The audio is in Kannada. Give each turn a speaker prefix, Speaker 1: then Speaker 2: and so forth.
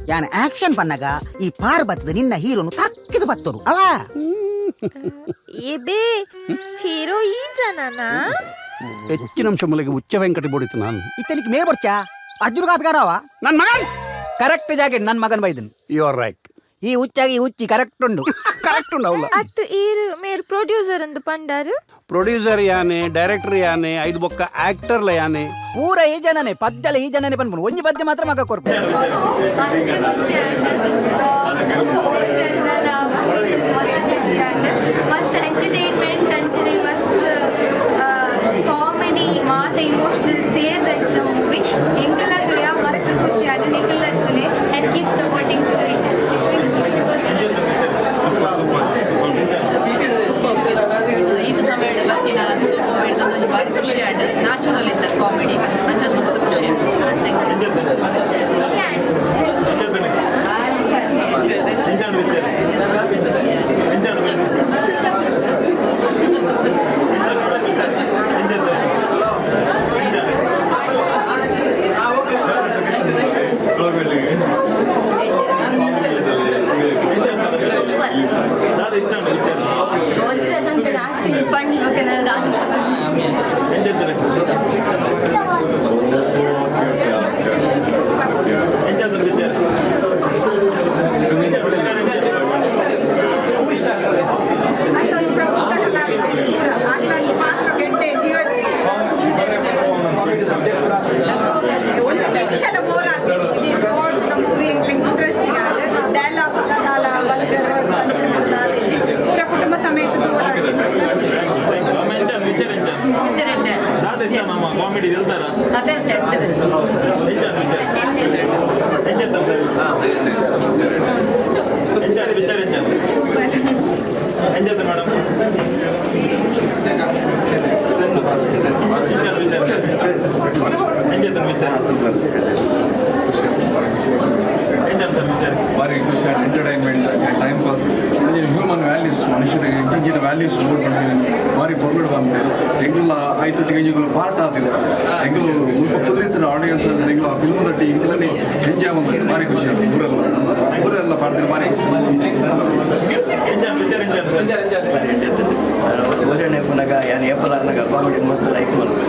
Speaker 1: ಯಾನ್ ಆಕ್ಷನ್ ಪನ್ನಗ ಈ ಪಾರ್ ಬತ್ತದ ನಿನ್ನ ಹೀರೋನು ತಕ್ಕಿದ ಬತ್ತರು ಅಲ್ಲ
Speaker 2: ಏಬೇ ಹೀರೋ ಈ ಜನನಾ
Speaker 3: ಹೆಚ್ಚಿನ ಅಂಶ ಮೂಲಗೆ ಉಚ್ಚ ವೆಂಕಟಿ ಬೋಡಿತು ನಾನು
Speaker 1: ಇತ್ತನಿಗೆ ಮೇಲ್ ಬರ್ಚಾ ಅರ್ಜುನ ಕಾಪಿಗಾರವ
Speaker 3: ನನ್ನ ಮಗನ್
Speaker 1: ಕರೆಕ್ಟ್ ಜಾಕೆಟ್ ನನ್ನ ಮಗನ್ ಬೈದನ್
Speaker 3: ಯು ಆರ್ ರೈಟ್
Speaker 1: ಈ ಹುಚ್ಚಾಗಿ ಹುಚ್ಚಿ ಕರೆಕ್ಟ್ ಉಂಡು
Speaker 3: ಕರೆಕ್ಟ್ ಉಂಡು ಅವಲ್ಲ
Speaker 2: ಅತ್ ಈರು ಮೇರ್ ಪ್ರೊಡ್ಯೂಸರ್ ಅಂದು ಪಂಡಾರು
Speaker 3: ಪ್ರೊಡ್ಯೂಸರ್ ಯಾನೆ ಡೈರೆಕ್ಟರ್ ಯಾನೆ ಐದು ಬೊಕ್ಕ ಆಕ್ಟರ್ಲ ಯಾನೆ
Speaker 1: ಪೂರ ಈ ಜನನೇ ಪದ್ಯಲ ಈ ಜನನೇ ಬಂದ್ಬಿಡು ಒಂಜಿ ಪದ್ಯ ಮಾತ್ರ ಮಗ ಕೊರ್ಪೆ
Speaker 4: ಮಸ್ತ್ ಎಂಟರ್ಟೈನ್ಮೆಂಟ್ ಅಂಚನೆ ಮಸ್ತ್ ಕಾಮಿಡಿ ಮಾತ ಇಮೋಷನಲ್ ಸೇರ್ ಅಂಚಿನ ಮೂವಿ ಎಂಕಲ ತುಯ ಮಸ್ತ್ ಖುಷಿ ಆಟ ಎಂಕಲ ತುಲೆ and keep supporting to the industry
Speaker 5: ಇದು ಸಮಯದಲ್ಲಿ ದಿನ ಮೂವಿ ಭಾರಿ ಖುಷಿ ಆಟ ನ್ಯಾಚುರಲ್ ಇದ್ದ ಕಾಮಿಡಿ ಅಂಚದು ಮಸ್ತ್ ಖುಷಿ
Speaker 6: ಕಾಮಿಡಿ
Speaker 5: ಅದೇ
Speaker 6: ಎಂಜಾಯ್ ಮೇಡಮ್
Speaker 7: ಭಾರಿ ಖುಷಿ entertainment time pass human values ಮನುಷ್ಯರಿಗೆ ಇಂಚಿನ ವ್ಯಾಲ್ಯೂಸ್ ಭಾರಿ ಪೊರ್ಗಡು ಬಂತೆ ಎಂಗ್ಲ ಆಯ್ತು ಎಂಜುಗಳು ಪಾರ್ಟ್ ಆದಿಲ್ಲ ಎಂಗ್ಲು ಮುಲ್ಪ ಕುದಿರ್ತಾರೆ ಆಡಿಯನ್ಸ್ ಎಂಗ್ಲು ಆ ಫಿಲ್ಮ್ ತಟ್ಟಿ ಇಂಗ್ಲಲ್ಲಿ ಎಂಜಾಯ್ ಬಂದ್ರೆ ಭಾರಿ ಖುಷಿ ಊರೆಲ್ಲ ಪಾಡ್ತಾರೆ ಭಾರಿ ಖುಷಿ
Speaker 8: ಓಜನೆ ಪುನಗ ಯಾನ್ ಏಪದಾರ್ನಾಗ ಕಾಮಿಡಿ ಮಸ್ತ್ ಲೈಕ್ ಮಾಡ್ತಾರೆ